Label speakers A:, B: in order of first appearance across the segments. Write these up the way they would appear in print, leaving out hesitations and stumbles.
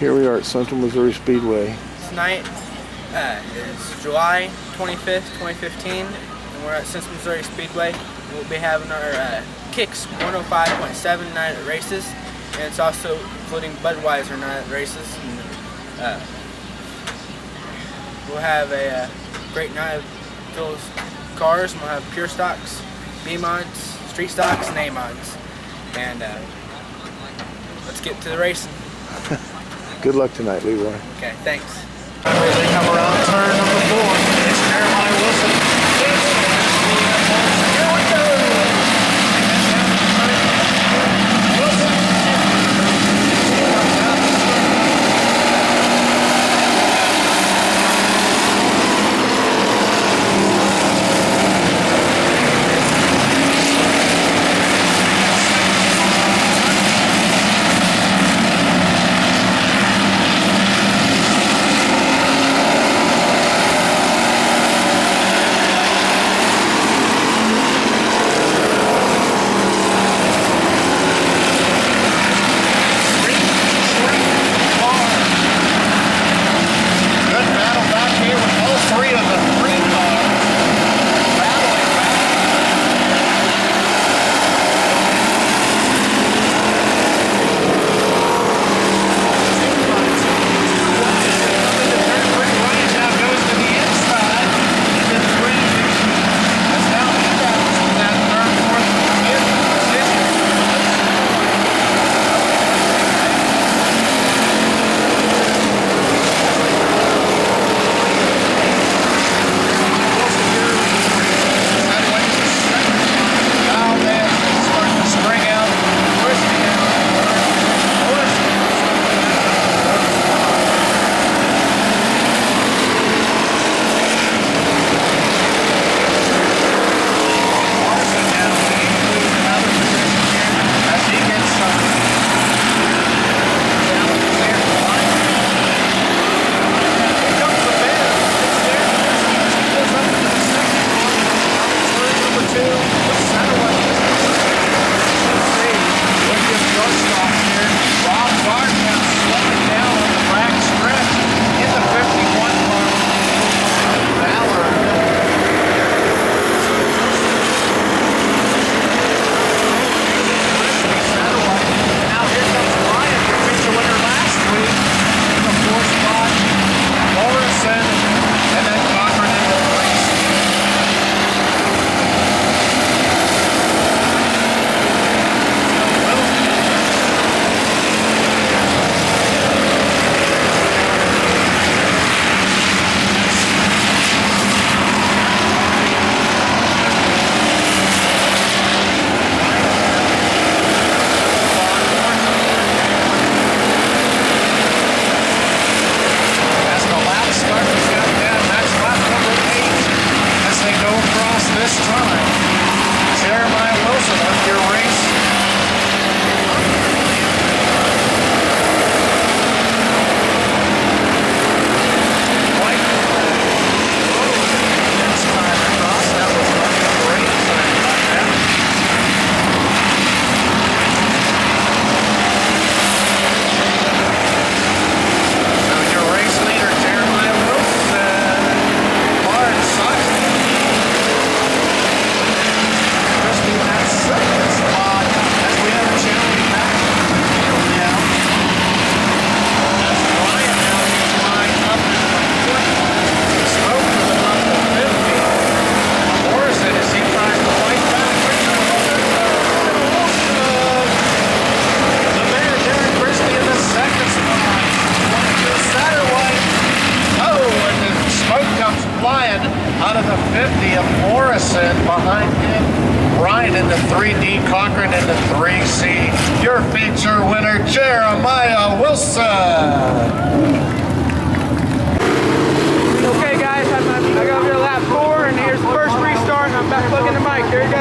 A: Here we are at Central Missouri Speedway.
B: Tonight is July 25th, 2015, and we're at Central Missouri Speedway. We'll be having our Kicks 105.7 night at races, and it's also including Budweiser night at races. And, we'll have a great night of those cars. We'll have pure stocks, B mods, street stocks, and A mods. And let's get to the racing.
A: Good luck tonight, Leroy.
B: Okay, thanks.
C: As they come around turn number 4, it's Jeremiah Wilson. Here we go! Out of the 50 of Morrison, behind him, Ryan in the 3D, Cochran in the 3C. Your feature winner, Jeremiah Wilson.
B: Okay guys, I got over to lap 4 and here's the first restart and I'm back plugging the mic. Here we go.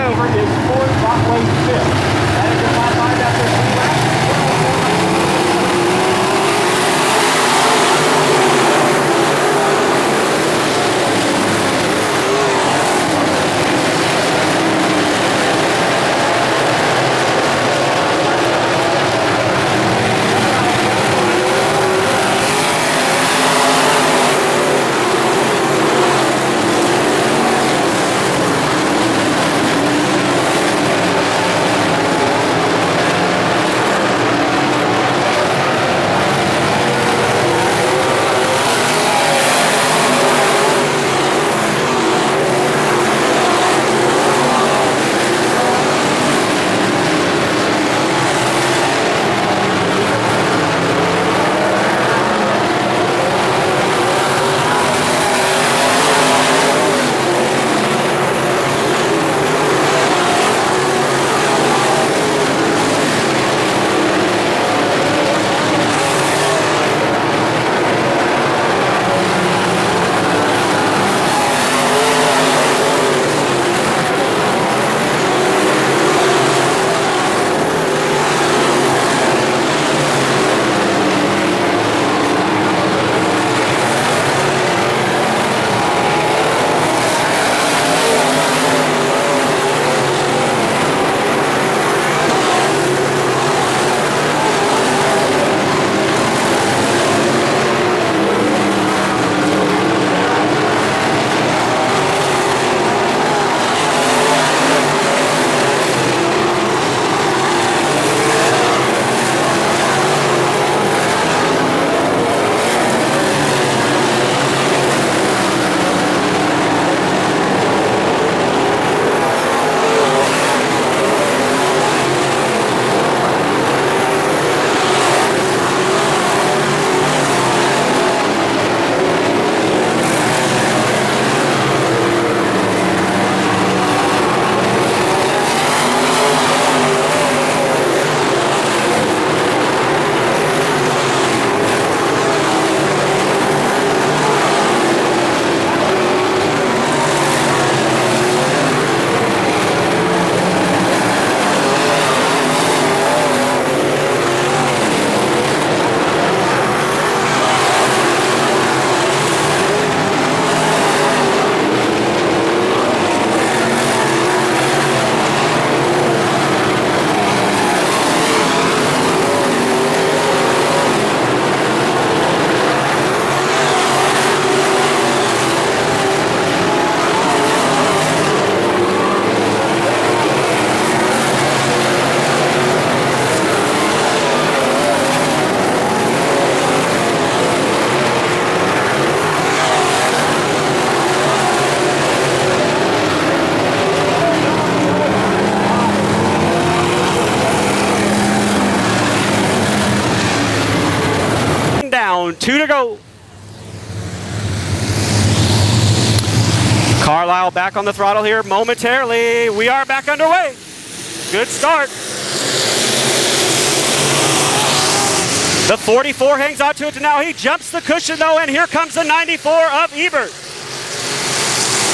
D: around. 2 to go. Carlisle back on the throttle here momentarily. We are back underway. Good start. The 44 hangs on to it now. He jumps the cushion though, and here comes the 94 of Ebert.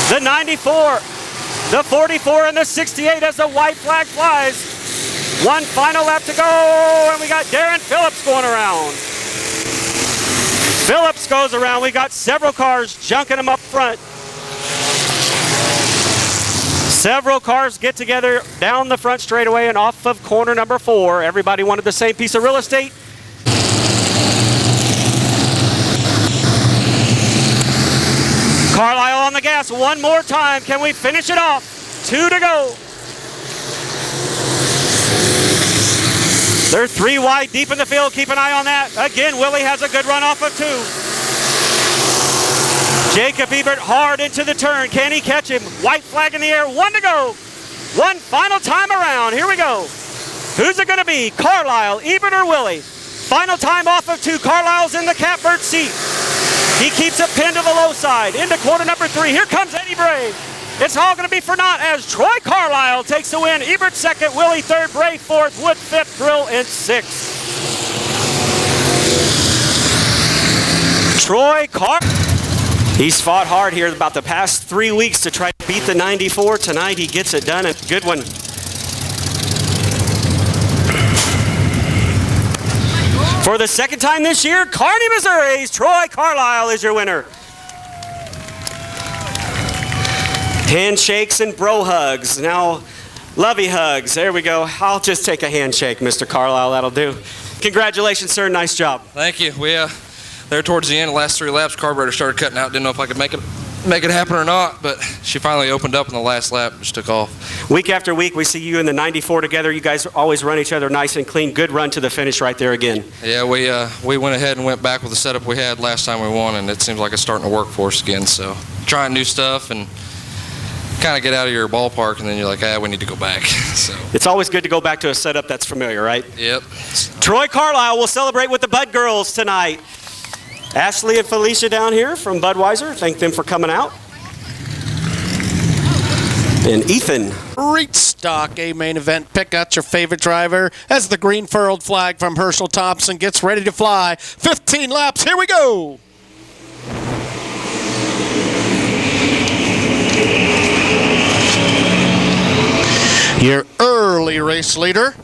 D: The 94, the 44, and the 68 as the white flag flies. One final lap to go, and we got Darren Phillips going around. Phillips goes around. We got several cars junking him up front. Several cars get together down the front straightaway and off of corner number 4. Everybody wanted the same piece of real estate. Carlisle on the gas one more time. Can we finish it off? 2 to go. They're 3 wide deep in the field. Keep an eye on that. Again, Willie has a good run off of 2. Jacob Ebert hard into the turn. Can he catch him? White flag in the air. 1 to go. One final time around. Here we go. Who's it going to be? Carlisle, Ebert, or Willie? Final time off of 2. Carlisle's in the catbird seat. He keeps it pinned to the low side. Into corner number 3. Here comes Eddie Bray. It's all going to be for naught as Troy Carlisle takes the win. Ebert second, Willie third, Bray fourth, Wood fifth, Grill in sixth. Troy Carlisle. He's fought hard here about the past 3 weeks to try to beat the 94. Tonight he gets it done. A good one. For the second time this year, Kearney, Missouri's Troy Carlisle is your winner. Handshakes and bro hugs. Now, lovey hugs. There we go. I'll just take a handshake, Mr. Carlisle. That'll do. Congratulations, sir. Nice job.
E: Thank you. We there towards the end, the last 3 laps, carburetor started cutting out. Didn't know if I could make it happen or not, but she finally opened up in the last lap. Just took off.
D: Week after week, we see you in the 94 together. You guys always run each other nice and clean. Good run to the finish right there again.
E: Yeah, we went ahead and went back with the setup we had last time we won, and it seems like it's starting to work for us again. So trying new stuff and kind of get out of your ballpark, and then you're like, we need to go back. So
D: it's always good to go back to a setup that's familiar, right?
E: Yep.
D: Troy Carlisle will celebrate with the Bud girls tonight. Ashley and Felicia down here from Budweiser. Thank them for coming out. And Ethan.
F: Restock, a main event. Pick out your favorite driver as the green furled flag from Herschel Thompson gets ready to fly. 15 laps. Here we go. Your early race leader.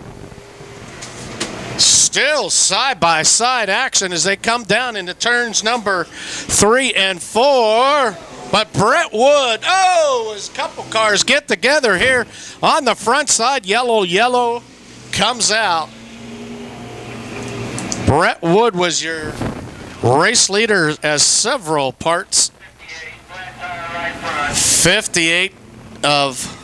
F: Still side-by-side action as they come down into turns number 3 and 4. But Brett Wood, as a couple cars get together here on the front side. Yellow comes out. Brett Wood was your race leader as several parts. 58 of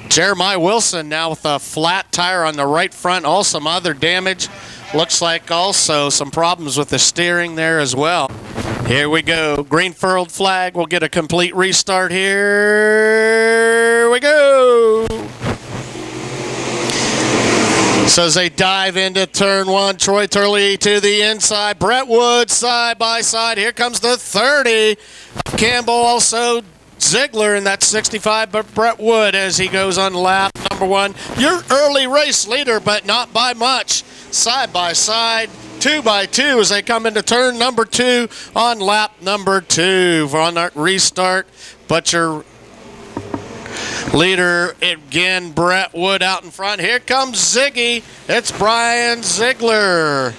F: Jeremiah Wilson now with a flat tire on the right front. Also some other damage. Looks like also some problems with the steering there as well. Here we go. Green furled flag. We'll get a complete restart here. We go. So as they dive into turn 1, Troy Turley to the inside. Brett Wood side by side. Here comes the 30. Campbell also Ziegler in that 65, but Brett Wood as he goes on lap number 1. Your early race leader, but not by much. Side by side, 2 by 2 as they come into turn number 2 on lap number 2 for on that restart. But your leader again, Brett Wood out in front. Here comes Ziggy. It's Brian Ziegler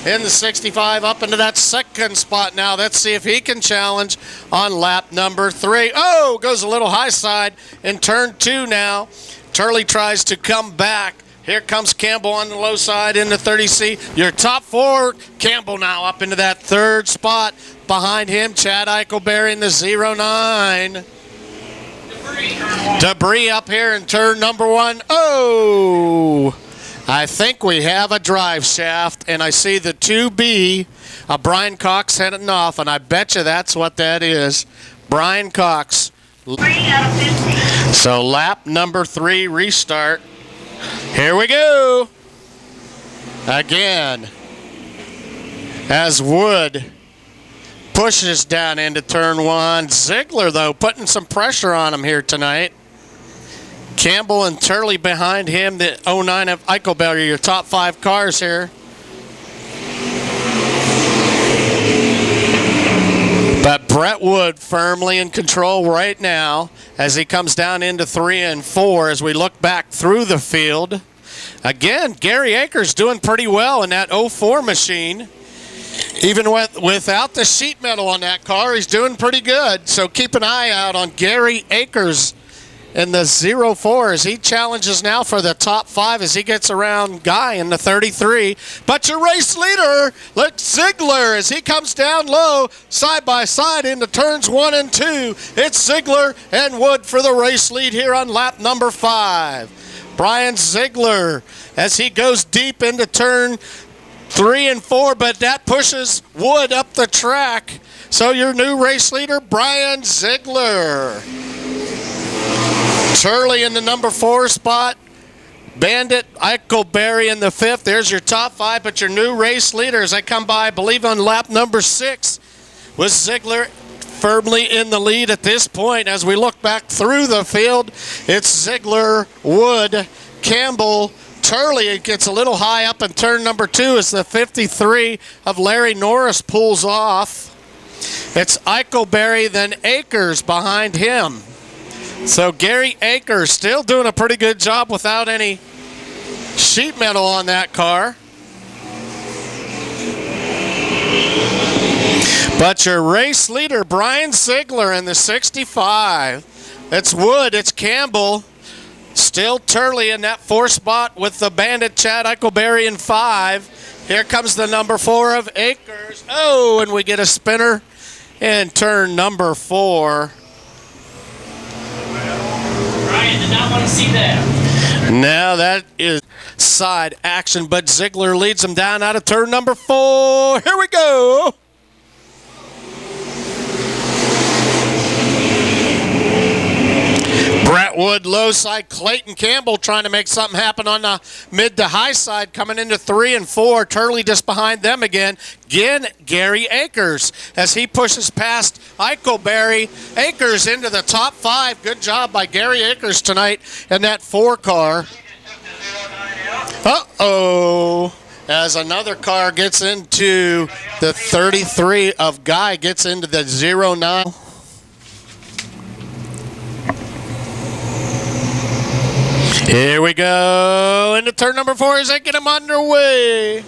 F: in the 65 up into that second spot now. Let's see if he can challenge on lap number 3. Goes a little high side in turn 2 now. Turley tries to come back. Here comes Campbell on the low side in the 30C. Your top 4, Campbell now up into that 3rd spot. Behind him, Chad Eichelberry in the 09. Debris up here in turn number 1. I think we have a drive shaft, and I see the 2B, Brian Cox heading off, and I bet you that's what that is. Brian Cox.
G: 3 out of 15.
F: So lap number 3 restart. Here we go. Again, as Wood pushes down into turn one. Ziegler, though, putting some pressure on him here tonight. Campbell and Turley behind him. The 09 of Eichelberger, your top 5 cars here. But Brett Wood firmly in control right now as he comes down into 3 and 4 as we look back through the field. Again, Gary Akers doing pretty well in that 04 machine. Even without the sheet metal on that car, he's doing pretty good. So keep an eye out on Gary Akers in the 04 as he challenges now for the top 5 as he gets around Guy in the 33. But your race leader, look, Ziegler, as he comes down low, side by side into turns 1 and 2. It's Ziegler and Wood for the race lead here on lap number 5. Brian Ziegler as he goes deep into turn 3 and 4, but that pushes Wood up the track. So your new race leader, Brian Ziegler. Turley in the number 4 spot. Bandit, Eichelberry in the 5th. There's your top 5, but your new race leaders, I come by, I believe, on lap number 6, was Ziegler firmly in the lead at this point. As we look back through the field, it's Ziegler, Wood, Campbell, Turley. It gets a little high up in turn number 2 as the 53 of Larry Norris pulls off. It's Eichelberry, then Akers behind him. So Gary Akers still doing a pretty good job without any sheet metal on that car. But your race leader, Brian Ziegler in the 65. It's Wood, it's Campbell. Still Turley in that 4th spot with the Bandit Chad Eichelberry in 5. Here comes the number 4 of Akers. Oh, and we get a spinner in turn number 4.
H: Brian did not want to see that.
F: Now that is side action, but Ziegler leads him down out of turn number 4. Here we go. Brett Wood low side, Clayton Campbell trying to make something happen on the mid to high side, coming into 3 and 4. Turley just behind them again. Again, Gary Akers as he pushes past Eichelberry. Akers into the top 5. Good job by Gary Akers tonight in that 4 car. Uh-oh. As another car gets into the 33 of Guy, gets into the 09. Here we go into turn number 4 as they get him underway.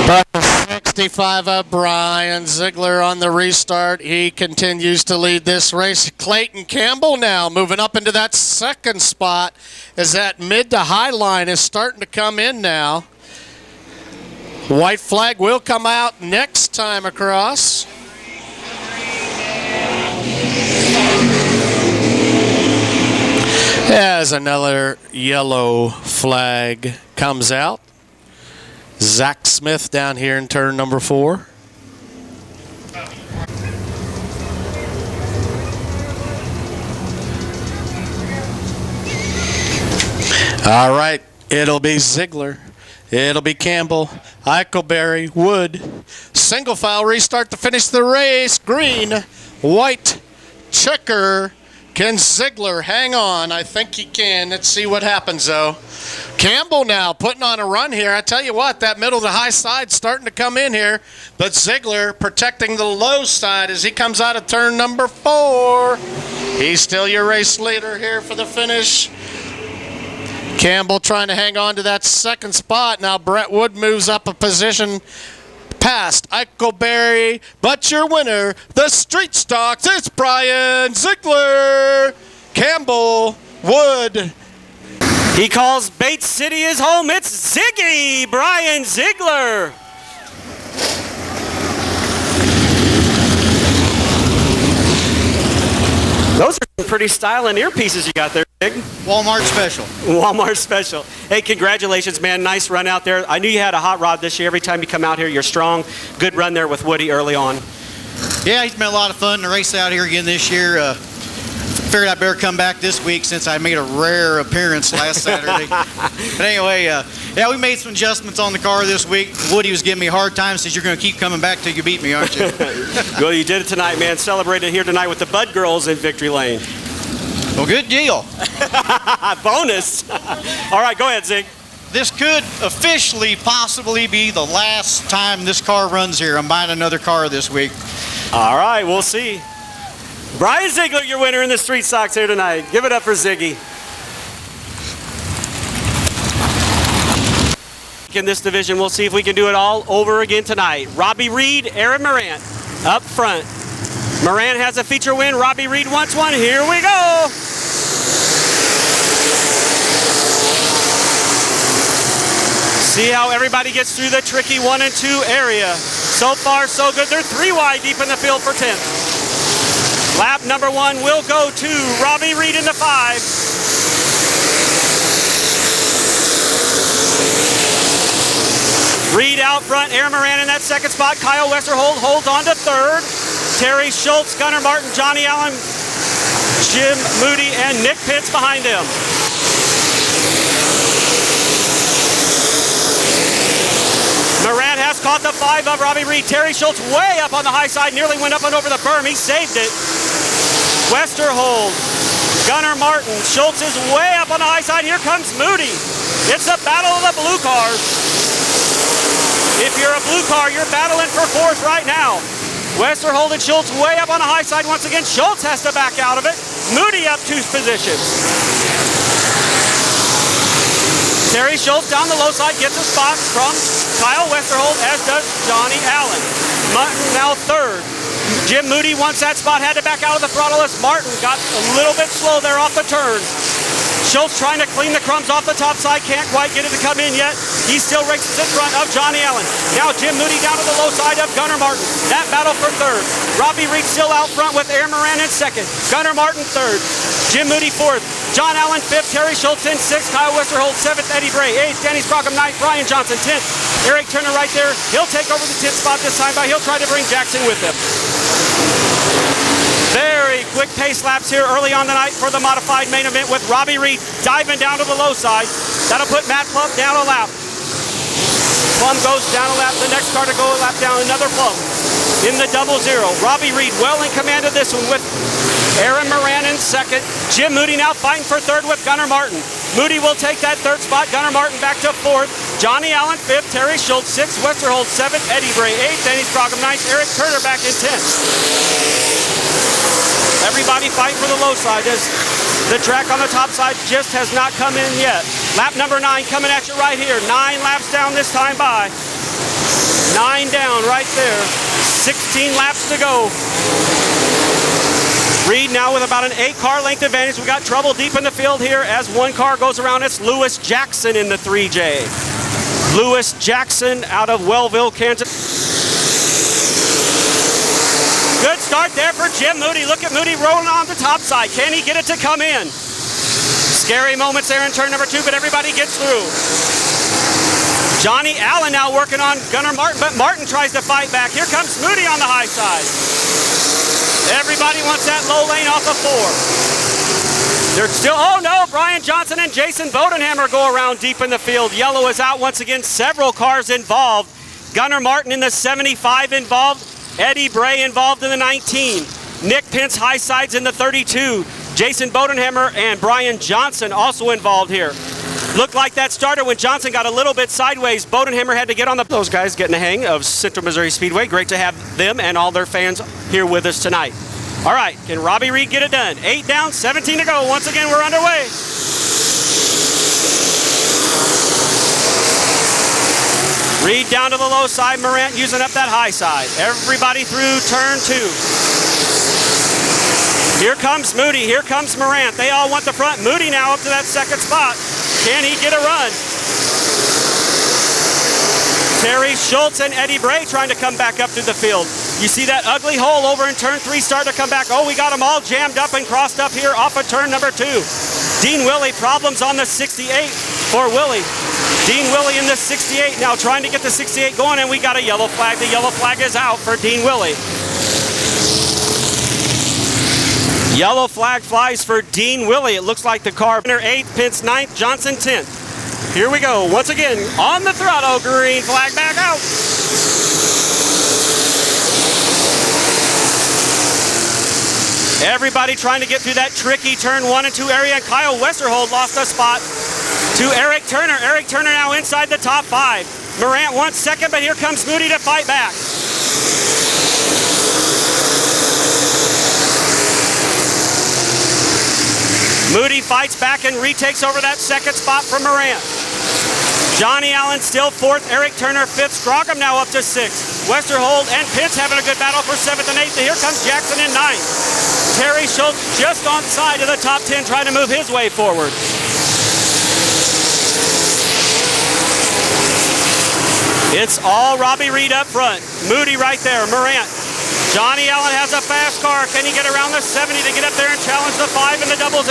F: But 65 of Brian Ziegler on the restart. He continues to lead this race. Clayton Campbell now moving up into that 2nd spot as that mid to high line is starting to come in now. White flag will come out next time across. As another yellow flag comes out. Zach Smith down here in turn number 4. All right, it'll be Ziegler. It'll be Campbell, Eichelberry, Wood. Single file restart to finish the race. Green, white, checker. Can Ziegler hang on? I think he can. Let's see what happens, though. Campbell now putting on a run here. I tell you what, that middle to high side starting to come in here. But Ziegler protecting the low side as he comes out of turn number 4. He's still your race leader here for the finish. Campbell trying to hang on to that 2nd spot. Now Brett Wood moves up a position past Eichelberry, but your winner, the Street Stocks, it's Brian Ziegler. Campbell, Wood.
D: He calls Bates City his home. It's Ziggy, Brian Ziegler. Those are some pretty styling earpieces you got there, Big.
I: Walmart special.
D: Walmart special. Hey, congratulations, man. Nice run out there. I knew you had a hot rod this year. Every time you come out here, you're strong. Good run there with Woody early on.
I: Yeah, he's been a lot of fun to race out here again this year. Figured I better come back this week since I made a rare appearance last Saturday. But anyway, yeah, we made some adjustments on the car this week. Woody was giving me a hard time, says you're going to keep coming back till you beat me, aren't you?
D: Well, you did it tonight, man. Celebrated here tonight with the Bud Girls in Victory Lane.
I: Well, good deal.
D: Bonus. All right, go ahead, Zig.
I: This could officially possibly be the last time this car runs here. I'm buying another car this week.
D: All right, we'll see. Brian Ziegler, your winner in the Street Stocks here tonight. Give it up for Ziggy. In this division, we'll see if we can do it all over again tonight. Robbie Reed, Aaron Morant up front. Morant has a feature win. Robbie Reed wants one. Here we go. See how everybody gets through the tricky 1 and 2 area. So far, so good. They're 3 wide deep in the field for 10th. Lap number 1 will go to Robbie Reed in the 5. Reed out front, Aaron Moran in that second spot. Kyle Westerhold holds on to 3rd. Terry Schultz, Gunnar Martin, Johnny Allen, Jim Moody, and Nick Pitts behind him. Moran has caught the 5 of Robbie Reed. Terry Schultz way up on the high side, nearly went up and over the berm. He saved it. Westerhold, Gunnar Martin, Schultz is way up on the high side. Here comes Moody. It's a battle of the blue cars. If you're a blue car, you're battling for 4th right now. Westerhold and Schultz way up on the high side once again. Schultz has to back out of it. Moody up 2 positions. Terry Schultz down the low side gets a spot from Kyle Westerhold, as does Johnny Allen. Martin now 3rd. Jim Moody, once that spot, had to back out of the throttleless. Martin got a little bit slow there off the turn. Schultz trying to clean the crumbs off the top side, can't quite get it to come in yet. He still races in front of Johnny Allen. Now Jim Moody down to the low side of Gunnar Martin. That battle for 3rd. Robbie Reed still out front with Aaron Moran in 2nd. Gunnar Martin 3rd. Jim Moody 4th. John Allen 5th. Terry Schultz in 6th. Kyle Westerhold 7th. Eddie Bray 8th. Denny Sprockham 9th. Brian Johnson 10th. Eric Turner right there. He'll take over the 10th spot this time, but he'll try to bring Jackson with him. Very quick pace laps here early on tonight for the modified main event with Robbie Reed diving down to the low side. That'll put Matt Plum down a lap. Plum goes down a lap. The next car to go a lap down, another Plum in the 0-0. Robbie Reed well in command of this one with Aaron Moran in 2nd. Jim Moody now fighting for 3rd with Gunnar Martin. Moody will take that 3rd spot. Gunnar Martin back to 4th. Johnny Allen 5th. Terry Schultz 6th. Westerhold 7th. Eddie Bray 8th. Denny Sprockham 9th. Eric Turner back in 10th. Everybody fighting for the low side as the track on the top side just has not come in yet. Lap number 9 coming at you right here. 9 laps down this time by. 9 down right there. 16 laps to go. Reed now with about an 8-car length advantage. We got trouble deep in the field here as one car goes around. It's Lewis Jackson in the 3J. Lewis Jackson out of Wellville, Kansas. Good start there for Jim Moody. Look at Moody rolling on the top side. Can he get it to come in? Scary moments there in turn number 2, but everybody gets through. Johnny Allen now working on Gunnar Martin, but Martin tries to fight back. Here comes Moody on the high side. Everybody wants that low lane off of 4. They're still, oh no, Brian Johnson and Jason Bodenhammer go around deep in the field. Yellow is out once again, several cars involved. Gunnar Martin in the 75 involved. Eddie Bray involved in the 19. Nick Pence high sides in the 32. Jason Bodenhammer and Brian Johnson also involved here. Looked like that started when Johnson got a little bit sideways. Bodenhammer had to get on the... Those guys getting the hang of Central Missouri Speedway. Great to have them and all their fans here with us tonight. All right, can Robbie Reed get it done? 8 down, 17 to go. Once again, we're underway. Reed down to the low side. Morant using up that high side. Everybody through turn 2. Here comes Moody. Here comes Morant. They all want the front. Moody now up to that 2nd spot. Can he get a run? Terry Schultz and Eddie Bray trying to come back up to the field. You see that ugly hole over in turn 3 starting to come back. Oh, we got them all jammed up and crossed up here off of turn number 2. Dean Willie, problems on the 68 for Willie. Dean Willie in the 68 now trying to get the 68 going, and we got a yellow flag. The yellow flag is out for Dean Willie. Yellow flag flies for Dean Willie. It looks like the car winner 8th, Pence 9th, Johnson 10th. Here we go. Once again, on the throttle, green flag back out. Everybody trying to get through that tricky turn 1 and 2 area, and Kyle Westerhold lost a spot to Eric Turner. Eric Turner now inside the top 5. Morant wants second, but here comes Moody to fight back. Moody fights back and retakes over that second spot from Morant. Johnny Allen still 4th, Eric Turner 5th, Strogum now up to 6th. Westerhold and Pitts having a good battle for 7th and 8th, and here comes Jackson in 9th. Terry Schultz just on side of the top 10 trying to move his way forward. It's all Robbie Reed up front. Moody right there, Morant. Johnny Allen has a fast car. Can he get around the 70 to get up there and challenge the 5 in the 0-0?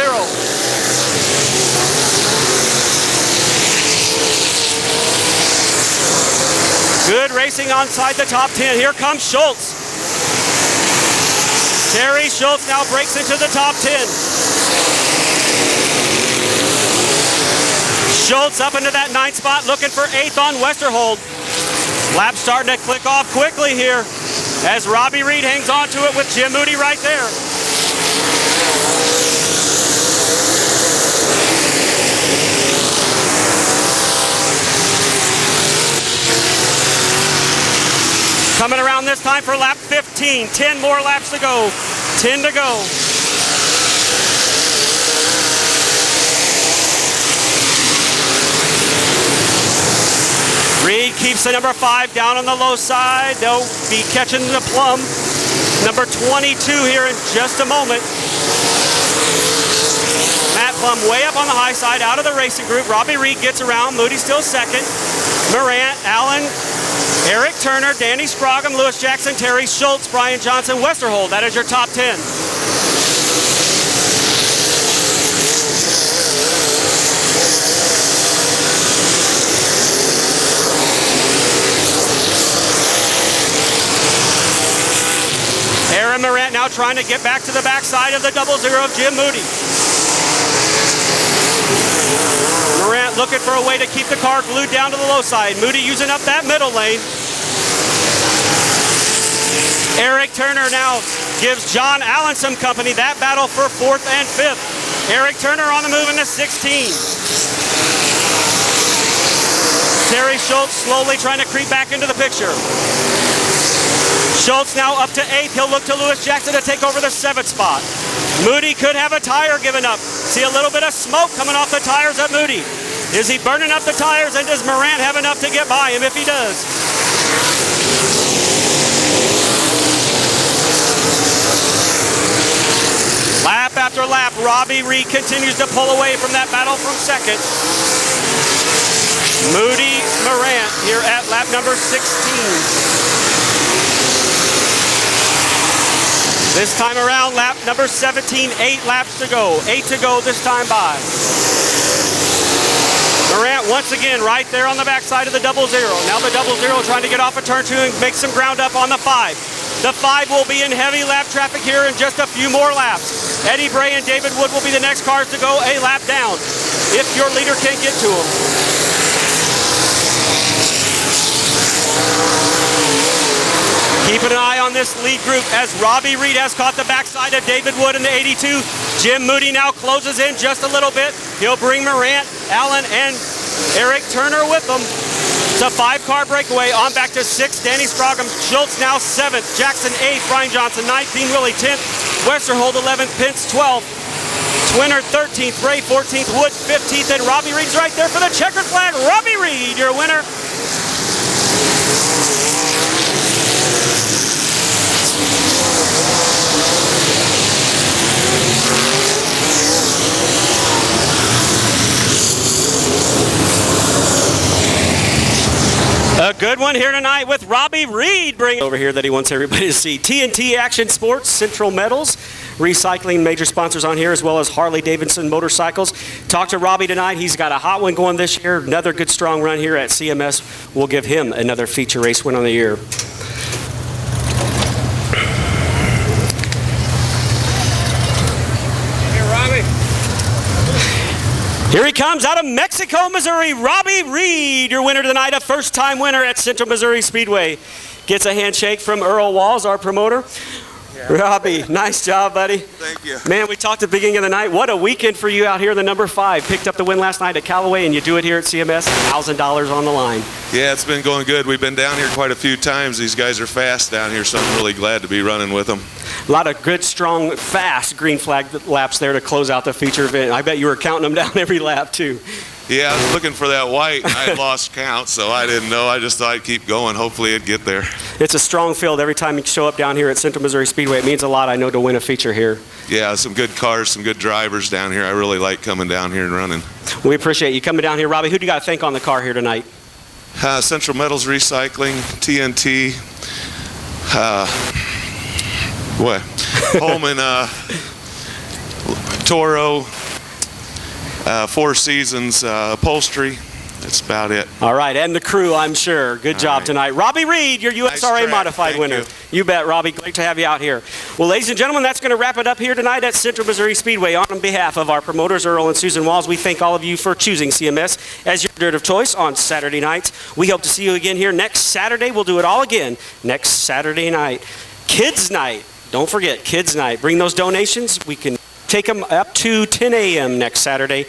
D: Good racing onside the top 10. Here comes Schultz. Terry Schultz now breaks into the top 10. Schultz up into that 9th spot, looking for 8th on Westerhold. Lap starting to click off quickly here as Robbie Reed hangs on to it with Jim Moody right there. Coming around this time for lap 15. 10 more laps to go. 10 to go. Reed keeps the number 5 down on the low side. They'll be catching the plum. Number 22 here in just a moment. Matt Plum way up on the high side, out of the racing group. Robbie Reed gets around. Moody still 2nd. Morant, Allen, Eric Turner, Danny Scroggum, Lewis Jackson, Terry Schultz, Brian Johnson, Westerhold. That is your top 10. Aaron Morant now trying to get back to the backside of the 0-0 of Jim Moody. Morant looking for a way to keep the car glued down to the low side. Moody using up that middle lane. Eric Turner now gives John Allen some company. That battle for 4th and 5th. Eric Turner on the move into 16. Terry Schultz slowly trying to creep back into the picture. Schultz now up to 8th. He'll look to Lewis Jackson to take over the 7th spot. Moody could have a tire given up. See a little bit of smoke coming off the tires at Moody. Is he burning up the tires, and does Morant have enough to get by him if he does? Lap after lap, Robbie Reed continues to pull away from that battle from 2nd. Moody, Morant here at lap number 16. This time around, lap number 17, 8 laps to go. 8 to go this time by. Morant once again right there on the backside of the 0-0. Now the 0-0 trying to get off of turn 2 and make some ground up on the 5. The 5 will be in heavy lap traffic here in just a few more laps. Eddie Bray and David Wood will be the next cars to go a lap down if your leader can't get to them. Keeping an eye on this lead group as Robbie Reed has caught the backside of David Wood in the 82. Jim Moody now closes in just a little bit. He'll bring Morant, Allen, and Eric Turner with them. It's a 5-car breakaway on back to 6th. Danny Scroggum, Schultz now 7th. Jackson 8th. Brian Johnson 9th. Dean Willie 10th. Westerhold 11th. Pence 12th. Twinner 13th. Ray 14th. Wood 15th. And Robbie Reed's right there for the checkered flag. Robbie Reed, your winner. A good one here tonight with Robbie Reed bringing over here that he wants everybody to see. TNT Action Sports, Central Metals, recycling major sponsors on here, as well as Harley Davidson Motorcycles. Talk to Robbie tonight. He's got a hot one going this year. Another good strong run here at CMS. We'll give him another feature race win on the year. Here he comes out of Mexico, Missouri, Robbie Reed, your winner tonight, a first-time winner at Central Missouri Speedway. Gets a handshake from Earl Walls, our promoter. Yeah. Robbie, nice job, buddy.
J: Thank you.
D: Man, we talked at the beginning of the night. What a weekend for you out here, the number 5. Picked up the win last night at Callaway, and you do it here at CMS, $1,000 on the line.
J: Yeah, it's been going good. We've been down here quite a few times. These guys are fast down here, so I'm really glad to be running with them.
D: A lot of good, strong, fast green flag laps there to close out the feature event. I bet you were counting them down every lap, too.
J: Yeah, I was looking for that white. I had lost count, so I didn't know. I just thought I'd keep going. Hopefully it'd get there.
D: It's a strong field every time you show up down here at Central Missouri Speedway. It means a lot, I know, to win a feature here.
J: Yeah, some good cars, some good drivers down here. I really like coming down here and running.
D: We appreciate you coming down here. Robbie, who do you got to thank on the car here tonight?
J: Central Metals Recycling, TNT, Holman, Toro, Four Seasons Upholstery. That's about it.
D: All right, and the crew, I'm sure. Good job tonight. Robbie Reed, your USRA
J: Nice
D: Modified
J: Thank
D: winner.
J: You.
D: You bet, Robbie. Great to have you out here. Well, ladies and gentlemen, that's going to wrap it up here tonight at Central Missouri Speedway. On behalf of our promoters, Earl and Susan Walls, we thank all of you for choosing CMS as your dirt of choice on Saturday nights. We hope to see you again here next Saturday. We'll do it all again next Saturday night. Kids Night. Don't forget, Kids Night. Bring those donations. We can take them up to 10 a.m. next Saturday.